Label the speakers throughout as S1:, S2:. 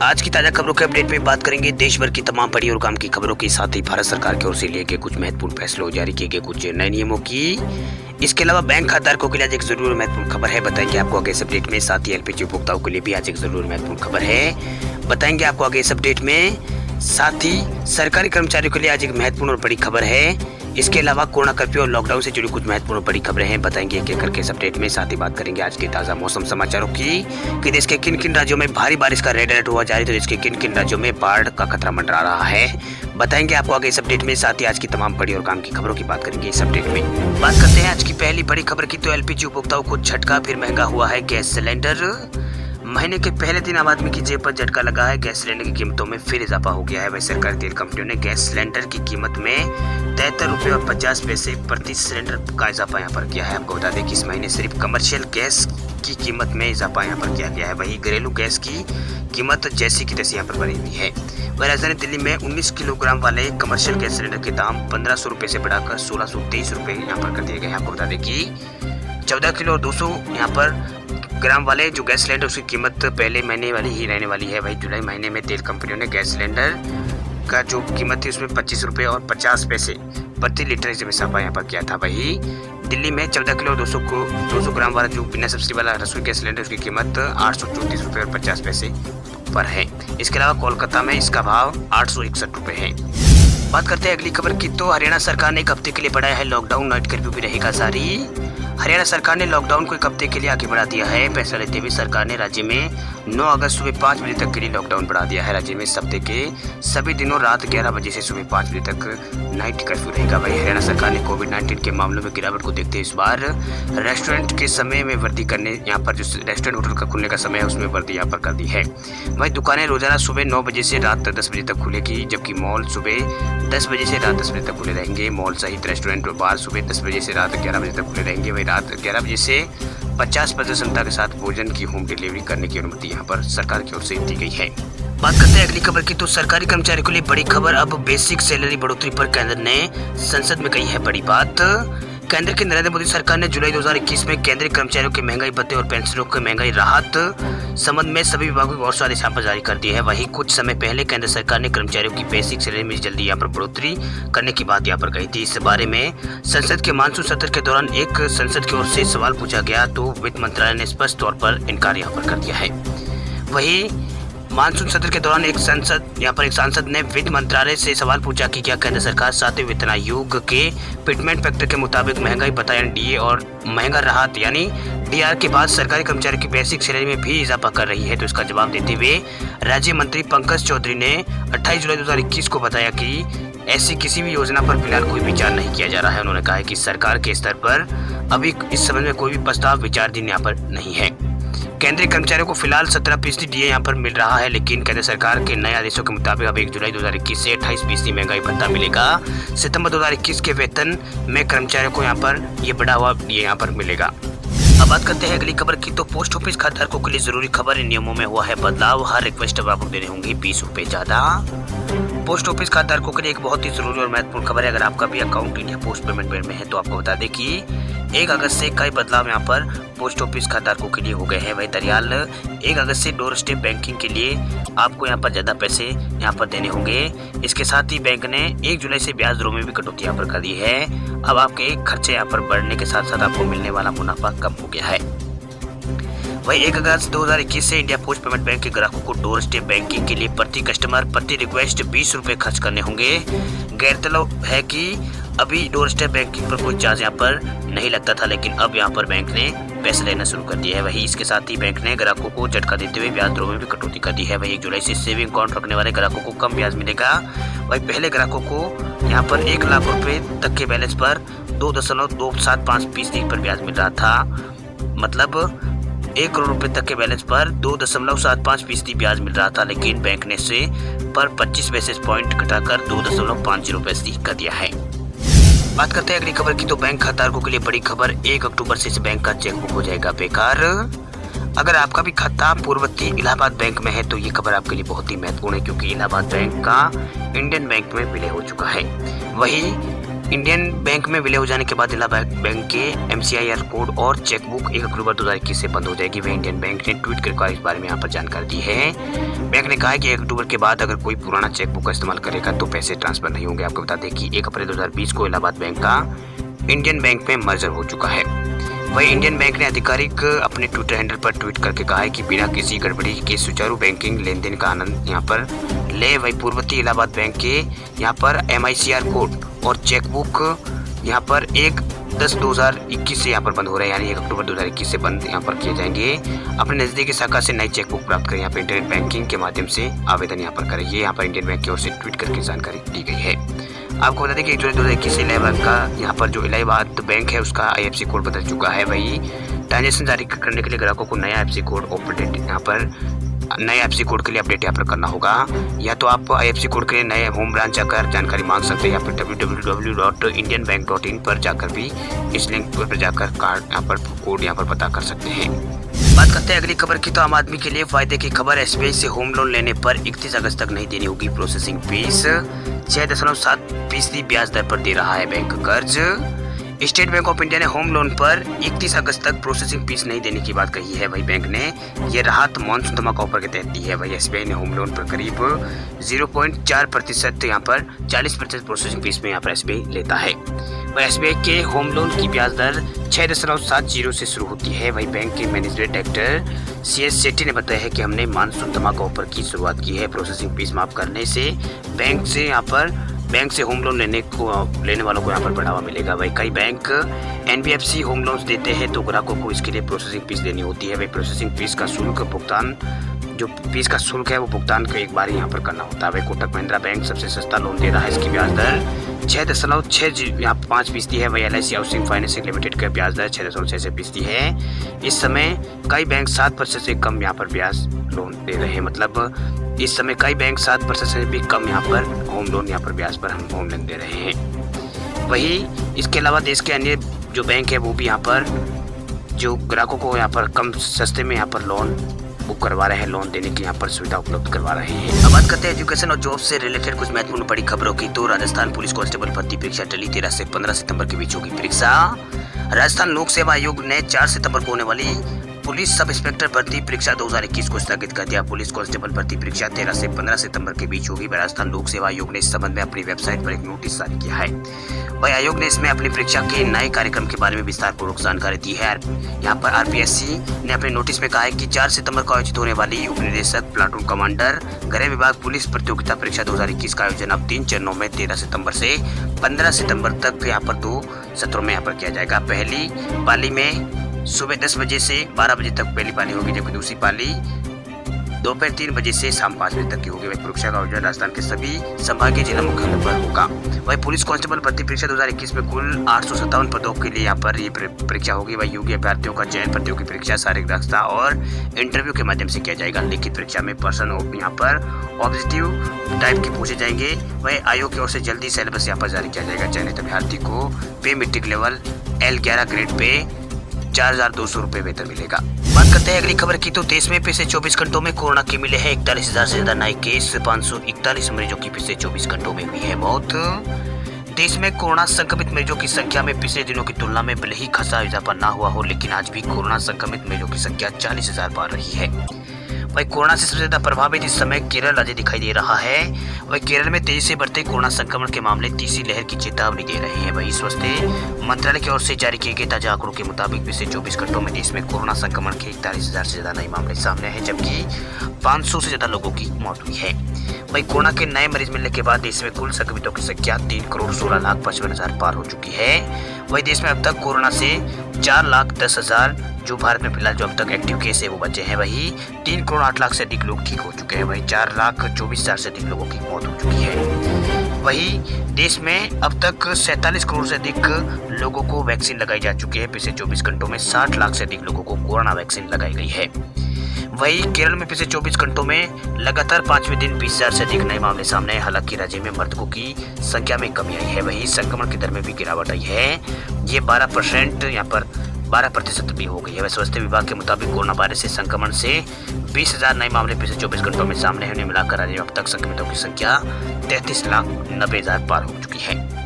S1: आज की ताजा खबरों के अपडेट में बात करेंगे देश भर की तमाम बड़ी और काम की खबरों के साथ ही भारत सरकार की ओर से लिए गए कुछ महत्वपूर्ण फैसलों जारी किए गए कुछ नए नियमों की। इसके अलावा बैंक खाताधारकों के लिए आज एक जरूर और महत्वपूर्ण खबर है, बताएंगे आपको आगे इस अपडेट में। साथ ही एलपीजी उपभोक्ताओं के लिए भी आज एक जरूर और महत्वपूर्ण खबर है, बताएंगे आपको आगे इस अपडेट में। साथ ही सरकारी कर्मचारियों के लिए आज एक महत्वपूर्ण और बड़ी खबर है। इसके अलावा कोरोना कर्फ्यू और लॉकडाउन से जुड़ी कुछ महत्वपूर्ण और बड़ी खबरें हैं, बताएंगे एक एक करके इस अपडेट में। साथ ही बात करेंगे आज के ताजा मौसम समाचारों की कि देश के किन किन राज्यों में भारी बारिश का रेड अलर्ट हुआ जारी, तो देश के किन किन राज्यों में बाढ़ का खतरा मंडरा रहा है, बताएंगे आपको आगे इस अपडेट में। साथ ही आज की तमाम बड़ी और काम की खबरों की बात करेंगे इस अपडेट में। बात करते हैं आज की पहली बड़ी खबर की, तो एलपीजी उपभोक्ताओं को झटका, फिर महंगा हुआ है गैस सिलेंडर। महीने के पहले दिन आम आदमी की जेब पर झटका लगा है, गैस सिलेंडर की कीमतों में फिर इजाफा हो गया है। वही सरकारी तेल कंपनियों ने गैस सिलेंडर की कीमत में 73 रुपये और 50 पैसे प्रति सिलेंडर का इजाफा यहाँ पर किया है। आपको बता दें कि इस महीने सिर्फ कमर्शियल गैस की कीमत में इजाफा यहाँ पर किया गया है, वही घरेलू गैस की कीमत जैसी की तैसी यहाँ पर बनी हुई है। वही राजधानी दिल्ली में 19 किलोग्राम वाले कमर्शियल गैस सिलेंडर के दाम 1500 रुपये से बढ़ाकर 1623 रुपये यहाँ पर कर दिए गए हैं। आपको बता दें कि 14 किलो और 200 यहाँ पर ग्राम वाले जो गैस सिलेंडर उसकी कीमत पहले महीने वाली ही रहने वाली है। वही जुलाई महीने में तेल कंपनियों ने गैस सिलेंडर का जो कीमत थी उसमें 25 रुपये और 50 पैसे प्रति लीटर इजाफा यहाँ पर किया था। वही दिल्ली में 14 किलो और 200 ग्राम वाला जो बिना सब्सिडी वाला रसोई गैस सिलेंडर उसकी कीमत 834 रुपये और 50 पैसे पर है। इसके अलावा कोलकाता में इसका भाव 861 रुपये है। बात करते हैं अगली खबर की, तो हरियाणा सरकार ने एक हफ्ते के लिए बढ़ाया है लॉकडाउन, नाइट कर्फ्यू भी रहेगा जारी। हरियाणा सरकार ने लॉकडाउन को एक हफ्ते के लिए आगे बढ़ा दिया है। फैसला लेते हुए सरकार ने राज्य में 9 अगस्त सुबह 5 बजे तक के लिए लॉकडाउन बढ़ा दिया है। राज्य में इस हफ्ते के सभी दिनों रात 11 बजे से सुबह 5 बजे तक नाइट कर्फ्यू रहेगा। वही हरियाणा सरकार ने कोविड-19 के मामलों में गिरावट को देखते हुए इस बार रेस्टोरेंट के समय में वृद्धि करने, यहाँ पर जो रेस्टोरेंट होटल का खुलने का समय है उसमें वृद्धि यहाँ पर कर दी है। वही दुकानें रोजाना सुबह 9 बजे से रात 10 बजे तक खुलेगी, जबकि मॉल सुबह 10 बजे से रात 10 बजे तक खुले रहेंगे। मॉल सहित रेस्टोरेंट और बार सुबह 10 बजे से रात 11 बजे तक खुले रहेंगे। वही रात 11 बजे से 50% क्षमता के साथ भोजन की होम डिलीवरी करने की अनुमति यहाँ पर सरकार की ओर से दी गई है। बात करते हैं अगली खबर की, तो सरकारी कर्मचारियों के लिए बड़ी खबर, अब बेसिक सैलरी बढ़ोतरी पर केंद्र ने संसद में कही है बड़ी बात। केंद्र की नरेंद्र मोदी सरकार ने जुलाई 2021 में केंद्रीय कर्मचारियों के महंगाई भत्ते और पेंशनों के महंगाई राहत संबंध में सभी विभागों को और आदेश यहाँ पर जारी कर दिए हैं। वहीं कुछ समय पहले केंद्र सरकार ने कर्मचारियों की बेसिक सैलरी में जल्दी यहाँ पर बढ़ोतरी करने की बात यहाँ पर कही थी। इस बारे में संसद के मानसून सत्र के दौरान एक संसद की ओर से सवाल पूछा गया, तो वित्त मंत्रालय ने स्पष्ट तौर पर इनकार यहाँ पर कर दिया है। वही मानसून सत्र के दौरान एक सांसद ने वित्त मंत्रालय से सवाल पूछा कि क्या केंद्र सरकार 7वें वेतन आयोग के फिटमेंट फैक्टर के मुताबिक महंगाई भत्ता यानी डीए और महंगा राहत यानी डीआर के बाद सरकारी कर्मचारियों की बेसिक सैलरी में भी इजाफा कर रही है। तो इसका जवाब देते हुए राज्य मंत्री पंकज चौधरी ने 28 जुलाई 2021 को बताया कि ऐसी किसी भी योजना पर फिलहाल कोई विचार नहीं किया जा रहा है। उन्होंने कहा है कि सरकार के स्तर पर अभी इस संबंध में कोई भी प्रस्ताव विचाराधीन यहाँ पर नहीं है। केंद्रीय कर्मचारियों को फिलहाल 17% डीए यहाँ पर मिल रहा है, लेकिन केंद्र सरकार के नए आदेशों के मुताबिक अब 1 जुलाई 2021 से 28% महंगाई भत्ता मिलेगा। सितंबर 2021 के वेतन में कर्मचारियों को यहाँ पर ये बढ़ा हुआ डीए यहाँ पर मिलेगा। अब बात करते हैं अगली खबर की, तो पोस्ट ऑफिस खाताधारकों के लिए जरूरी खबर, इन नियमों में हुआ है बदलाव, हर रिक्वेस्ट अब आपको देने होंगे 20 रुपये ज्यादा। पोस्ट ऑफिस खाताधारकों के लिए एक बहुत ही जरूरी और महत्वपूर्ण खबर है। अगर आपका भी account India post payment bank में है तो आपको बता दें कि 1 अगस्त से कई बदलाव यहाँ पर पोस्ट ऑफिस खाताधारकों के लिए हो गए हैं। वही दरअसल 1 अगस्त से डोर स्टेप बैंकिंग के लिए आपको यहाँ पर ज़्यादा पैसे यहाँ पर देने होंगे। इसके साथ ही बैंक ने 1 जुलाई से ब्याज दरों में भी कटौती यहाँ पर कर दी है। अब आपके खर्चे यहाँ पर बढ़ने के साथ साथ आपको मिलने वाला मुनाफा कम हो गया है। वही 1 अगस्त 2021 से इंडिया पोस्ट पेमेंट बैंक के ग्राहकों को डोर स्टेप बैंकिंग के लिए प्रति कस्टमर प्रति रिक्वेस्ट 20 रुपये खर्च करने होंगे। गौरतलब है कि अभी डोर स्टेप बैंकिंग पर कोई चार्ज यहाँ पर नहीं लगता था, लेकिन अब यहाँ पर बैंक ने पैसे लेना शुरू कर दिया है। वही इसके साथ ही बैंक ने ग्राहकों को झटका देते हुए ब्याज दरों में भी कटौती कर दी है। वही 1 जुलाई से सेविंग अकाउंट रखने वाले ग्राहकों को कम ब्याज मिलेगा। वही पहले ग्राहकों को यहाँ पर 1 लाख रुपए तक के बैलेंस पर 2.275% पर ब्याज मिल रहा था, मतलब 1 करोड़ रुपए तक के बैलेंस पर 2.75% ब्याज मिल रहा था, लेकिन बैंक ने इसे पर 25 बेसिस पॉइंट घटाकर 2.50% कर दिया है। बात करते हैं अगली खबर की, तो बैंक खाताधारकों के लिए बड़ी खबर, 1 अक्टूबर से इस बैंक का चेकबुक हो जाएगा बेकार। अगर आपका भी खाता पूर्ववर्ती इलाहाबाद बैंक में है तो ये खबर आपके लिए बहुत ही महत्वपूर्ण है, क्योंकि इलाहाबाद बैंक का इंडियन बैंक में विलय हो चुका है। वही इंडियन बैंक में विलय हो जाने के बाद इलाहाबाद बैंक के MCIR कोड और चेकबुक 1 अक्टूबर 2021 से बंद हो जाएगी। वह इंडियन बैंक ने ट्वीट कर इस बारे में यहाँ पर जानकारी दी है। बैंक ने कहा है कि 1 अक्टूबर के बाद अगर कोई पुराना चेकबुक का इस्तेमाल करेगा तो पैसे ट्रांसफर नहीं होंगे। आपको बता दें कि 1 अप्रैल 2020 को इलाहाबाद बैंक का इंडियन बैंक में मर्जर हो चुका है। वही इंडियन बैंक ने आधिकारिक अपने ट्विटर हैंडल पर ट्वीट करके कहा है कि बिना किसी गड़बड़ी के सुचारू बैंकिंग लेन देन का आनंद यहाँ पर ले। वही पूर्ववर्ती इलाहाबाद बैंक के यहाँ पर MICR कोड और चेकबुक यहाँ पर 1/10/2021 से यहाँ पर बंद हो रहे हैं, यानी 1 अक्टूबर 2021 से बंद यहाँ पर किए जाएंगे। अपने नजदीकी शाखा से नई चेकबुक प्राप्त करें। यहाँ पर इंटरनेट बैंकिंग के माध्यम से आवेदन यहाँ पर करें। ये यहाँ पर इंडियन बैंक की ओर से ट्वीट करके जानकारी दी गई है। आपको बता दें कि 1 जुलाई 2021 से इलाहाबाद का यहाँ पर जो इलाहाबाद बैंक है उसका IFSC कोड बदल चुका है। वही ट्रांजेक्शन जारी करने के लिए ग्राहकों को नया IFSC कोड अपडेट यहाँ पर नए IFSC कोड के लिए अपडेट यहाँ पर करना होगा। या तो आप IFSC कोड के लिए नए होम ब्रांच जाकर जानकारी मांग सकते हैं या फिर www.indianbank.in पर जाकर भी इस लिंक पर जाकर कार्ड यहाँ पर कोड यहाँ पर पता कर सकते हैं। बात करते हैं अगली खबर की, तो आम आदमी के लिए फायदे की खबर। SBI से होम लोन लेने पर 31 अगस्त तक नहीं देनी होगी प्रोसेसिंग फीस। 6.7% ब्याज दर पर दे रहा है बैंक कर्ज। स्टेट बैंक ऑफ इंडिया ने होम लोन पर 31 अगस्त तक प्रोसेसिंग फीस नहीं देने की बात कही है। वही बैंक ने यह राहत मानसून धमाका ऑफर के तहत दी है। वही SBI ने होम लोन पर करीब 0.4% यहाँ पर 40% प्रोसेसिंग फीस में यहाँ पर SBI लेता है। वही SBI के होम लोन की ब्याज दर 6.70 से शुरू होती है। वही बैंक के मैनेजमेंट डायरेक्टर CS सेठी ने बताया है कि हमने मानसून धमाका ऑफर की शुरुआत की है। प्रोसेसिंग फीस माफ करने से बैंक से होम लोन लेने वालों को यहाँ पर बढ़ावा मिलेगा। वही कई बैंक NBFC होम लोन्स देते हैं तो ग्राहकों को इसके लिए प्रोसेसिंग फीस देनी होती है। वही प्रोसेसिंग फीस का शुल्क है वो भुगतान को एक बार ही यहाँ पर करना होता है। वही कोटक महिंद्रा बैंक सबसे सस्ता लोन दे रहा है। इसकी ब्याज दर 6.65% है। वही LIC हाउसिंग फाइनेंसिंग लिमिटेड का ब्याज दर 6.6% है। इस समय कई बैंक 7% से कम यहाँ पर ब्याज लोन दे रहे हैं। मतलब इस समय कई बैंक 7% से भी कम यहाँ पर होम लोन यहाँ पर ब्याज पर हम होम लोन दे रहे हैं। वही इसके अलावा देश के अन्य जो बैंक है वो भी यहाँ पर जो ग्राहकों को यहाँ पर कम सस्ते में यहाँ पर लोन बुक करवा रहे हैं, लोन देने की यहाँ पर सुविधा उपलब्ध करवा रहे हैं। अब बात करते हैं एजुकेशन और जॉब से रिलेटेड कुछ महत्वपूर्ण बड़ी खबरों की, तो राजस्थान पुलिस कांस्टेबल भर्ती परीक्षा टली 13 से 15 सितंबर के बीच होगी परीक्षा। राजस्थान लोक सेवा आयोग ने 4 सितंबर को होने वाली पुलिस सब इंस्पेक्टर भर्ती परीक्षा 2021 को स्थगित कर दिया। पुलिस कांस्टेबल भर्ती परीक्षा 13 से 15 सितंबर के बीच होगी। राजस्थान लोक सेवा आयोग ने इस संबंध में अपनी वेबसाइट पर एक नोटिस जारी किया है। वही आयोग ने इसमें अपनी परीक्षा के नए कार्यक्रम के बारे में विस्तार पूर्वक जानकारी दी है। यहाँ पर RPSC ने अपने नोटिस में कहा है कि 4 सितंबर को आयोजित होने वाली उप निदेशक, प्लाटून कमांडर, गृह विभाग पुलिस प्रतियोगिता परीक्षा 2021 का आयोजन अब 3 चरणों में 13 सितंबर से 15 सितंबर तक यहाँ पर 2 सत्रों में यहाँ पर किया जाएगा। पहली पाली में सुबह 10 बजे से 12 बजे तक पहली पाली होगी, जबकि दूसरी पाली दोपहर 3 बजे से शाम 5 बजे तक की होगी। वही परीक्षा का आयोजन राजस्थान के सभी संभागीय जिला मुख्यालयों पर होगा। वही पुलिस कांस्टेबल भर्ती परीक्षा 2021 में कुल 857 पदों के लिए यहाँ पर ये परीक्षा होगी। वही योग्य अभ्यर्थियों का चयन प्रतियोगी परीक्षा, शारीरिक दक्षता और इंटरव्यू के माध्यम से किया जाएगा। लिखित परीक्षा में प्रश्न यहाँ पर ऑब्जेक्टिव टाइप के पूछे जाएंगे। वही आयोग की ओर से जल्दी सिलेबस यहाँ पर जारी किया जाएगा। चयनित अभ्यर्थी को पे matric level L11 grade pay 4,200 रुपये वेतन मिलेगा। बात करते हैं अगली खबर की, तो देश में पिछले 24 घंटों में कोरोना के मिले हैं 41,000 से ज्यादा नए केस। 541 मरीजों की पिछले 24 घंटों में हुई है मौत। देश में कोरोना संक्रमित मरीजों की संख्या में पिछले दिनों की तुलना में भले ही खासा इजाफा न हुआ हो, लेकिन आज भी कोरोना संक्रमित मरीजों की संख्या 40,000 पार रही है। वही कोरोना से सबसे ज्यादा प्रभावित इस समय केरल राज्य दिखाई दे रहा है। वही केरल में तेजी से बढ़ते कोरोना संक्रमण के मामले तीसरी लहर की चेतावनी दे रहे हैं। वही स्वास्थ्य मंत्रालय की ओर से जारी किए गए ताजा आंकड़ों के मुताबिक पिछले 24 घंटों में देश में कोरोना संक्रमण के 41,000 से ज्यादा नए मामले सामने हैं, जबकि 500 से ज्यादा लोगों की मौत हुई है। वही कोरोना के नए मरीज मिलने के बाद देश में कुल संक्रमितों की संख्या 3,16,55,000 पार हो चुकी है। वही देश में अब तक कोरोना से 4,10,000 जो भारत में फिलहाल जो अब तक एक्टिव केस है वो बचे हैं। वही 3,08,00,000 से अधिक लोग ठीक हो चुके हैं। वही 4,24,000 से अधिक लोगों की मौत हो चुकी है। वही देश में अब तक 47 करोड़ से अधिक लोगों को वैक्सीन लगाई जा चुकी है। पिछले 24 घंटों में 60 लाख से अधिक लोगों को कोरोना वैक्सीन लगाई गई है। वही केरल में पिछले 24 घंटों में लगातार 5वें दिन 20,000 से अधिक नए मामले सामने आए। हालांकि राज्य में मृतकों की संख्या में कमी आई है। वही संक्रमण की दर में भी गिरावट आई है। ये 12% यहाँ पर 12% भी हो गई है। स्वास्थ्य विभाग के मुताबिक कोरोना वायरस से संक्रमण से 20,000 नए मामले पिछले 24 घंटों में सामने होने मिलाकर राज्य में अब तक संक्रमितों की संख्या 33,90,000 पार हो चुकी है।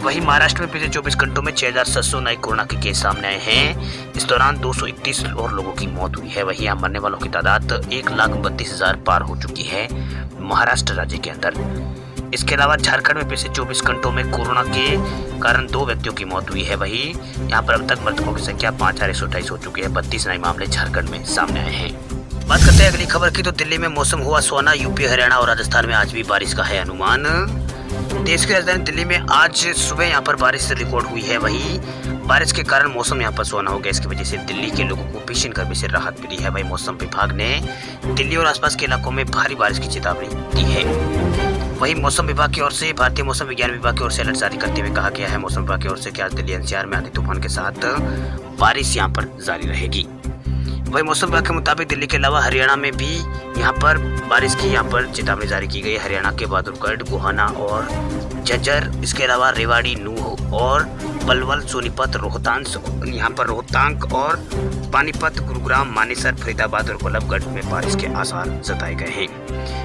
S1: वहीं महाराष्ट्र में पिछले 24 घंटों में 6,700 नए कोरोना के केस सामने आए हैं। इस दौरान 231 और लोगों की मौत हुई है। वहीं यहाँ मरने वालों की तादाद 1,32,000 पार हो चुकी है महाराष्ट्र राज्य के अंदर। इसके अलावा झारखंड में पिछले 24 घंटों में कोरोना के कारण 2 व्यक्तियों की मौत हुई है। वहीं यहाँ पर अब तक मृतकों की संख्या 5,128 हो चुकी है। 32 नए मामले झारखंड में सामने आए हैं। बात करते हैं अगली खबर की, तो दिल्ली में मौसम हुआ सुहाना। यूपी, हरियाणा और राजस्थान में आज भी बारिश का है अनुमान। देश की राजधानी दिल्ली में आज सुबह यहाँ पर बारिश रिकॉर्ड हुई है। वहीं बारिश के कारण मौसम यहाँ पर सुहाना हो गया। इसकी वजह से दिल्ली के लोगों को भीषण गर्मी से राहत मिली है। वहीं मौसम विभाग ने दिल्ली और आसपास के इलाकों में भारी बारिश की चेतावनी दी है। वहीं मौसम विभाग की ओर से भारतीय मौसम विज्ञान विभाग की ओर से अलर्ट जारी करते हुए कहा गया है मौसम विभाग की ओर से कि आज दिल्ली एनसीआर में आंधी तूफान के साथ बारिश यहाँ पर जारी रहेगी। वहीं मौसम विभाग के मुताबिक दिल्ली के अलावा हरियाणा में भी यहाँ पर बारिश की यहाँ पर चेतावनी जारी की गई है। हरियाणा के बहादुरगढ़, गोहाना और झज्जर, इसके अलावा रेवाड़ी, नूह और पलवल, सोनीपत, यहाँ पर रोहतांग और पानीपत, गुरुग्राम, मानेसर, फरीदाबाद और बल्लभगढ़ में बारिश के आसार जताए गए हैं।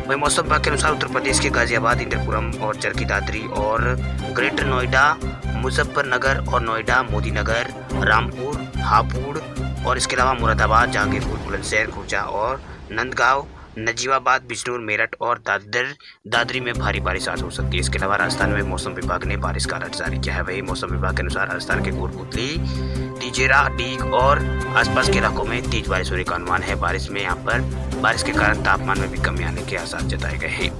S1: वहीं मौसम विभाग के अनुसार उत्तर प्रदेश के गाजियाबाद, इंद्रपुरम और चरखी दादरी और ग्रेटर नोएडा, मुजफ्फरनगर और नोएडा, मोदीनगर, रामपुर, हापुड़ और इसके अलावा मुरादाबाद, जहांगीरपुर, बुलंदशहर, खुर्जा और नंदगांव, नजीबाबाद, बिजनौर, मेरठ और दादरी में भारी बारिश आज हो सकती है। इसके अलावा राजस्थान में मौसम विभाग ने बारिश का अलर्ट जारी किया है। वही मौसम विभाग के अनुसार राजस्थान के कोटपुतली, तिजेरा, डीग और आसपास के इलाकों में तेज बारिश होने का अनुमान है। बारिश के कारण तापमान में भी कमी आने के आसार जताए गए हैं।